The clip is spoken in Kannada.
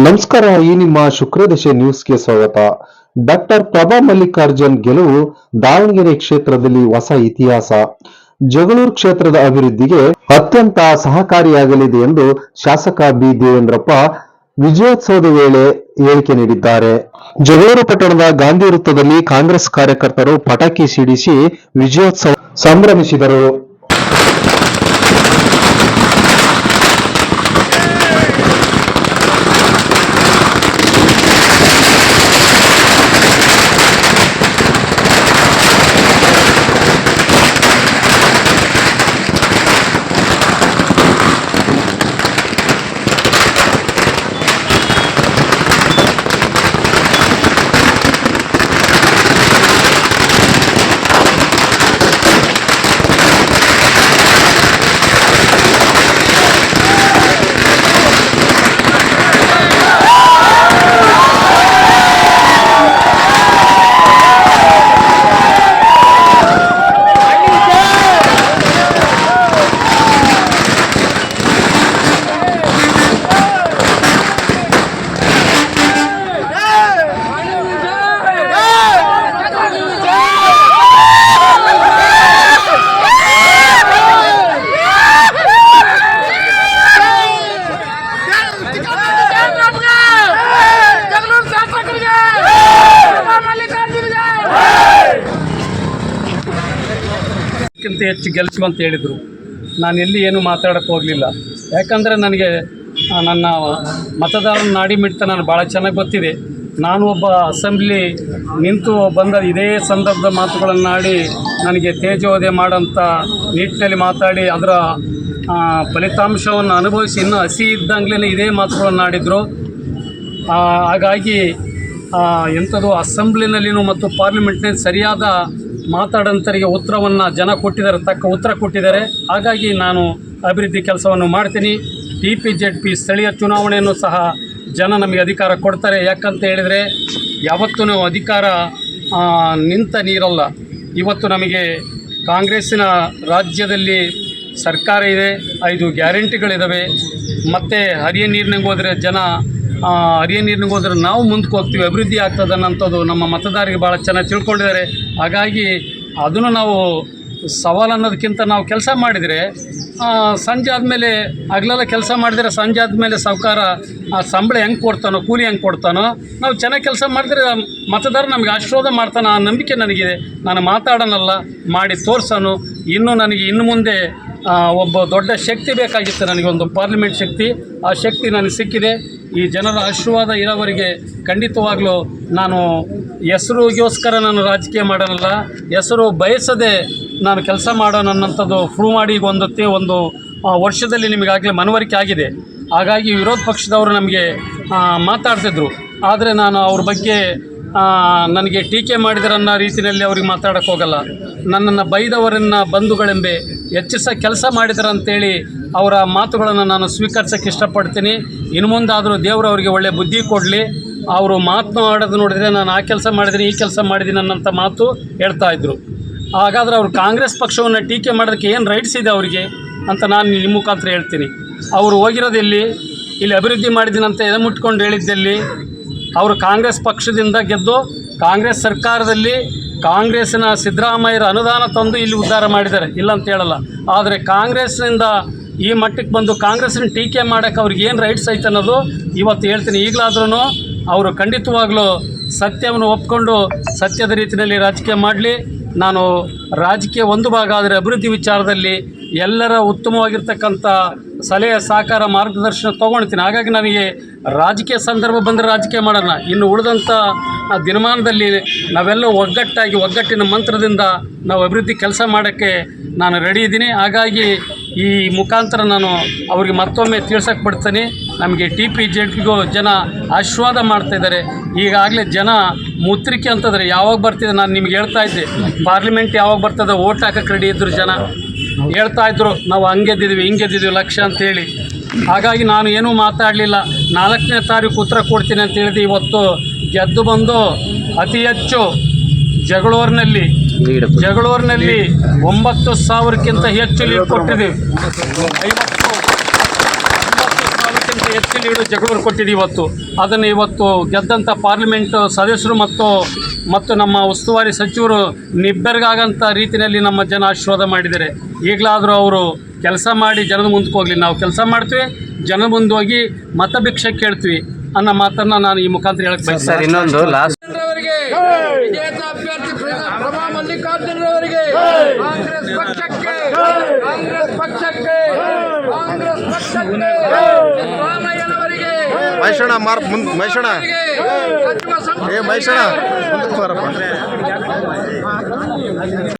ನಮಸ್ಕಾರ. ಈ ನಿಮ್ಮ ಶುಕ್ರದಶೆ ನ್ಯೂಸ್ಗೆ ಸ್ವಾಗತ. ಡಾಕ್ಟರ್ ಪ್ರಭಾ ಮಲ್ಲಿಕಾರ್ಜುನ್ ಗೆಲುವು ದಾವಣಗೆರೆ ಕ್ಷೇತ್ರದಲ್ಲಿ ಹೊಸ ಇತಿಹಾಸ. ಜಗಳೂರು ಕ್ಷೇತ್ರದ ಅಭಿವೃದ್ಧಿಗೆ ಅತ್ಯಂತ ಸಹಕಾರಿಯಾಗಲಿದೆ ಎಂದು ಶಾಸಕ ಬಿ ದೇವೇಂದ್ರಪ್ಪ ವಿಜಯೋತ್ಸವದ ವೇಳೆ ಹೇಳಿಕೆ ನೀಡಿದ್ದಾರೆ. ಜಗಳೂರು ಪಟ್ಟಣದ ಗಾಂಧಿ ವೃತ್ತದಲ್ಲಿ ಕಾಂಗ್ರೆಸ್ ಕಾರ್ಯಕರ್ತರು ಪಟಾಕಿ ಸಿಡಿಸಿ ವಿಜಯೋತ್ಸವ ಸಂಭ್ರಮಿಸಿದರು. ಹೆಚ್ಚು ಗೆಲ್ಲಿಸುವಂತ ಹೇಳಿದರು. ನಾನು ಎಲ್ಲಿ ಏನು ಮಾತಾಡೋಕ್ಕೆ ಹೋಗಲಿಲ್ಲ. ಯಾಕಂದರೆ ನನಗೆ ನನ್ನ ಮತದಾರನ ನಾಡಿ ಮಿಡ್ತ ನಾನು ಭಾಳ ಚೆನ್ನಾಗಿ ಗೊತ್ತಿದೆ. ನಾನು ಒಬ್ಬ ಅಸೆಂಬ್ಲಿ ನಿಂತು ಬಂದ ಇದೇ ಸಂದರ್ಭದ ಮಾತುಗಳನ್ನು ಆಡಿ ನನಗೆ ತೇಜೋವಧೆ ಮಾಡೋಂಥ ನಿಟ್ಟಿನಲ್ಲಿ ಮಾತಾಡಿ ಅದರ ಫಲಿತಾಂಶವನ್ನು ಅನುಭವಿಸಿ ಇನ್ನೂ ಹಸಿ ಇದ್ದಂಗ್ಲೇ ಇದೇ ಮಾತುಗಳನ್ನು ಆಡಿದರು. ಹಾಗಾಗಿ ಎಂಥದ್ದು ಅಸೆಂಬ್ಲಿನಲ್ಲಿನೂ ಮತ್ತು ಪಾರ್ಲಿಮೆಂಟ್ನಲ್ಲಿ ಸರಿಯಾದ ಮಾತಾಡೋಂಥರಿಗೆ ಉತ್ತರವನ್ನು ಜನ ಕೊಟ್ಟಿದ್ದಾರೆ, ತಕ್ಕ ಉತ್ತರ ಕೊಟ್ಟಿದ್ದಾರೆ. ಹಾಗಾಗಿ ನಾನು ಅಭಿವೃದ್ಧಿ ಕೆಲಸವನ್ನು ಮಾಡ್ತೀನಿ. TPJP ಸ್ಥಳೀಯ ಚುನಾವಣೆಯನ್ನು ಸಹ ಜನ ನಮಗೆ ಅಧಿಕಾರ ಕೊಡ್ತಾರೆ. ಯಾಕಂತ ಹೇಳಿದರೆ ಯಾವತ್ತೂ ಅಧಿಕಾರ ನಿಂತ ನೀರಲ್ಲ. ಇವತ್ತು ನಮಗೆ ಕಾಂಗ್ರೆಸ್ಸಿನ ರಾಜ್ಯದಲ್ಲಿ ಸರ್ಕಾರ ಇದೆ, 5 ಗ್ಯಾರಂಟಿಗಳಿದ್ದಾವೆ. ಮತ್ತು ಹರಿಯ ನೀರಿನಂಗೆ ಹೋದರೆ ಜನ ಹರಿಯ ನೀರಿನಿಗೆ ಹೋದ್ರೆ ನಾವು ಮುಂದಕ್ಕೆ ಹೋಗ್ತೀವಿ, ಅಭಿವೃದ್ಧಿ ಆಗ್ತದೆ ಅನ್ನೋಂಥದ್ದು ನಮ್ಮ ಮತದಾರರಿಗೆ ಭಾಳ ಚೆನ್ನಾಗಿ ತಿಳ್ಕೊಂಡಿದ್ದಾರೆ. ಹಾಗಾಗಿ ಅದನ್ನು ನಾವು ಸವಾಲು ಅನ್ನೋದಕ್ಕಿಂತ ನಾವು ಕೆಲಸ ಮಾಡಿದರೆ ಸಂಜೆ ಆದಮೇಲೆ ಹಗಲೆಲ್ಲ ಕೆಲಸ ಮಾಡಿದರೆ ಸಂಜೆ ಆದಮೇಲೆ ಸಾಹುಕಾರ ಸಂಬಳ ಹೆಂಗೆ ಕೊಡ್ತಾನೋ, ಕೂಲಿ ಹೆಂಗೆ ಕೊಡ್ತಾನೋ, ನಾವು ಚೆನ್ನಾಗಿ ಕೆಲಸ ಮಾಡಿದರೆ ಮತದಾರ ನಮಗೆ ಆಶೀರ್ವಾದ ಮಾಡ್ತಾನೆ. ಆ ನಂಬಿಕೆ ನನಗಿದೆ. ನಾನು ಮಾತಾಡೋನಲ್ಲ, ಮಾಡಿ ತೋರಿಸೋನು. ಇನ್ನು ಮುಂದೆ ಒಬ್ಬ ದೊಡ್ಡ ಶಕ್ತಿ ಬೇಕಾಗಿತ್ತು ನನಗೆ, ಒಂದು ಪಾರ್ಲಿಮೆಂಟ್ ಶಕ್ತಿ. ಆ ಶಕ್ತಿ ನನಗೆ ಸಿಕ್ಕಿದೆ. ಈ ಜನರ ಆಶೀರ್ವಾದ ಇರೋವರೆಗೆ ಖಂಡಿತವಾಗಲೂ ನಾನು ಹೆಸರಿಗೋಸ್ಕರ ನಾನು ರಾಜಕೀಯ ಮಾಡೋನಲ್ಲ, ಹೆಸರು ಬಯಸದೆ ನಾನು ಕೆಲಸ ಮಾಡೋಣ ಅನ್ನೋಂಥದ್ದು ಪ್ರೂವ್ ಮಾಡಿ ಈಗ ಒಂದು ವರ್ಷದಲ್ಲಿ ನಿಮಗಾಗಲೇ ಮನವರಿಕೆ ಆಗಿದೆ. ಹಾಗಾಗಿ ವಿರೋಧ ಪಕ್ಷದವರು ನಮಗೆ ಮಾತಾಡ್ತಿದ್ರು. ಆದರೆ ನಾನು ಅವ್ರ ಬಗ್ಗೆ ನನಗೆ ಟೀಕೆ ಮಾಡಿದರನ್ನೋ ರೀತಿಯಲ್ಲಿ ಅವ್ರಿಗೆ ಮಾತಾಡೋಕ್ಕೆ ಹೋಗಲ್ಲ. ನನ್ನನ್ನು ಬೈದವರನ್ನು ಬಂಧುಗಳೆಂಬೆ ಹೆಚ್ಚಿಸ ಕೆಲಸ ಮಾಡಿದರಂತೇಳಿ ಅವರ ಮಾತುಗಳನ್ನು ನಾನು ಸ್ವೀಕರಿಸೋಕ್ಕೆ ಇಷ್ಟಪಡ್ತೀನಿ. ಇನ್ನು ಮುಂದಾದರೂ ದೇವರು ಅವರಿಗೆ ಒಳ್ಳೆಯ ಬುದ್ಧಿ ಕೊಡಲಿ. ಅವರು ಮಾತನಾಡೋದು ನೋಡಿದರೆ ನಾನು ಆ ಕೆಲಸ ಮಾಡಿದ್ದೀನಿ, ಈ ಕೆಲಸ ಮಾಡಿದ್ದೀನಿ ಅನ್ನೋಂಥ ಮಾತು ಹೇಳ್ತಾಯಿದ್ರು. ಹಾಗಾದರೆ ಅವರು ಕಾಂಗ್ರೆಸ್ ಪಕ್ಷವನ್ನು ಟೀಕೆ ಮಾಡೋದಕ್ಕೆ ಏನು ರೈಟ್ಸ್ ಇದೆ ಅವರಿಗೆ ಅಂತ ನಾನು ನಿಮ್ಮ ಮುಖಾಂತರ ಹೇಳ್ತೀನಿ. ಅವರು ಹೋಗಿರೋದೆಲ್ಲಿ, ಇಲ್ಲಿ ಅಭಿವೃದ್ಧಿ ಮಾಡಿದ್ದೀನಂತ ಎದೆ ಮುಟ್ಕೊಂಡು ಹೇಳಿದ್ದೆಲ್ಲಿ? ಅವರು ಕಾಂಗ್ರೆಸ್ ಪಕ್ಷದಿಂದ ಗೆದ್ದು ಕಾಂಗ್ರೆಸ್ ಸರ್ಕಾರದಲ್ಲಿ ಕಾಂಗ್ರೆಸ್ಸಿನ ಸಿದ್ದರಾಮಯ್ಯರ ಅನುದಾನ ತಂದು ಇಲ್ಲಿ ಉದ್ಧಾರ ಮಾಡಿದ್ದಾರೆ, ಇಲ್ಲ ಅಂತ ಹೇಳಲ್ಲ. ಆದರೆ ಕಾಂಗ್ರೆಸ್ನಿಂದ ಈ ಮಟ್ಟಕ್ಕೆ ಬಂದು ಕಾಂಗ್ರೆಸ್ನ ಟೀಕೆ ಮಾಡೋಕ್ಕೆ ಅವ್ರಿಗೆ ಏನು ರೈಟ್ಸ್ ಐತೆ ಅನ್ನೋದು ಇವತ್ತು ಹೇಳ್ತೀನಿ. ಈಗಲಾದ್ರೂ ಅವರು ಖಂಡಿತವಾಗ್ಲೂ ಸತ್ಯವನ್ನು ಒಪ್ಕೊಂಡು ಸತ್ಯದ ರೀತಿಯಲ್ಲಿ ರಾಜಕೀಯ ಮಾಡಲಿ. ನಾನು ರಾಜಕೀಯ ಒಂದು ಭಾಗ, ಆದರೆ ಅಭಿವೃದ್ಧಿ ವಿಚಾರದಲ್ಲಿ ಎಲ್ಲರ ಉತ್ತಮವಾಗಿರ್ತಕ್ಕಂಥ ಸಲಹೆ, ಸಹಕಾರ, ಮಾರ್ಗದರ್ಶನ ತೊಗೊಳ್ತೀನಿ. ಹಾಗಾಗಿ ನನಗೆ ರಾಜಕೀಯ ಸಂದರ್ಭ ಬಂದರೆ ರಾಜಕೀಯ ಮಾಡೋಣ. ಇನ್ನು ಉಳಿದಂಥ ದಿನಮಾನದಲ್ಲಿ ನಾವೆಲ್ಲ ಒಗ್ಗಟ್ಟಿನ ಮಂತ್ರದಿಂದ ನಾವು ಅಭಿವೃದ್ಧಿ ಕೆಲಸ ಮಾಡೋಕ್ಕೆ ನಾನು ರೆಡಿ ಇದ್ದೀನಿ. ಹಾಗಾಗಿ ಈ ಮುಖಾಂತರ ನಾನು ಅವ್ರಿಗೆ ಮತ್ತೊಮ್ಮೆ ತಿಳಿಸೋಕ್ಕೆ ಬಿಡ್ತೀನಿ. ನಮಗೆ TPJPಗೂ ಜನ ಆಶೀರ್ವಾದ ಮಾಡ್ತಾಯಿದ್ದಾರೆ. ಈಗಾಗಲೇ ಜನ ಮುತ್ರಿಕೆ ಅಂತಂದರೆ ಯಾವಾಗ ಬರ್ತಿದೆ, ನಾನು ನಿಮ್ಗೆ ಹೇಳ್ತಾ ಇದ್ದೆ, ಪಾರ್ಲಿಮೆಂಟ್ ಯಾವಾಗ ಬರ್ತದೆ ಓಟ್ ಹಾಕಕ್ಕೆ ರೆಡಿ ಇದ್ದರು ಜನ. ಹೇಳ್ತಾಯಿದ್ರು ನಾವು ಹಿಂಗೆದ್ದಿದ್ದೀವಿ ಲಕ್ಷ ಅಂತೇಳಿ. ಹಾಗಾಗಿ ನಾನು ಏನೂ ಮಾತಾಡಲಿಲ್ಲ. 4ನೇ ತಾರೀಕು ಉತ್ತರ ಕೊಡ್ತೀನಿ ಅಂತ ಹೇಳಿದೆ. ಇವತ್ತು ಗೆದ್ದು ಬಂದು ಅತಿ ಹೆಚ್ಚು ಜಗಳೂರಿನಲ್ಲಿ 9,000ಕ್ಕಿಂತ ಹೆಚ್ಚು ಲೀಡ್ ಕೊಟ್ಟಿದ್ದೀವಿ. 9,000ಕ್ಕಿಂತ ಗೆದ್ದಂಥ ಹೆಚ್ಚು ಲೀಡು ಜಗಳೂರು ಕೊಟ್ಟಿದ್ದು ಇವತ್ತು. ಅದನ್ನು ಇವತ್ತು ಗೆದ್ದಂಥ ಪಾರ್ಲಿಮೆಂಟ್ ಸದಸ್ಯರು ಮತ್ತು ನಮ್ಮ ಉಸ್ತುವಾರಿ ಸಚಿವರು ನಿಬ್ಬೆರಗಾಗಂಥ ರೀತಿಯಲ್ಲಿ ನಮ್ಮ ಜನ ಆಶೀರ್ವಾದ ಮಾಡಿದ್ದಾರೆ. ಈಗಲಾದರೂ ಅವರು ಕೆಲಸ ಮಾಡಿ ಜನದ ಮುಂದಕ್ಕೆ ಹೋಗಲಿ. ನಾವು ಕೆಲಸ ಮಾಡ್ತೀವಿ, ಜನದ ಮುಂದೆ ಹೋಗಿ ಮತ ಭಿಕ್ಷೆ ಕೇಳ್ತೀವಿ ಅನ್ನೋ ಮಾತನ್ನು ನಾನು ಈ ಮುಖಾಂತರ ಹೇಳಕ್ಕೆ ಬಯಸ್ತೀನಿ. ಸರ್, ಇನ್ನೊಂದು ಲಾಸ್ಟ್ ವಿಜೇತ ಅಭ್ಯರ್ಥಿ ಪ್ರಭಾ ಮಲ್ಲಿಕಾರ್ಜುನ್ ಅವರಿಗೆ ಕಾಂಗ್ರೆಸ್ ಪಕ್ಷಕ್ಕೆ ಸಿದ್ದರಾಮಯ್ಯನವರಿಗೆ ಮೈಸೂಣ ಮಾರ್ಕ್ ಮುಂದೆ ಮೈಸೂಣ ಸಚಿವ ಸಂಪುಟ ಮೈಸೂಣ ಮುಂದಕ್ಕೆ ಬಾರಪ್ಪ.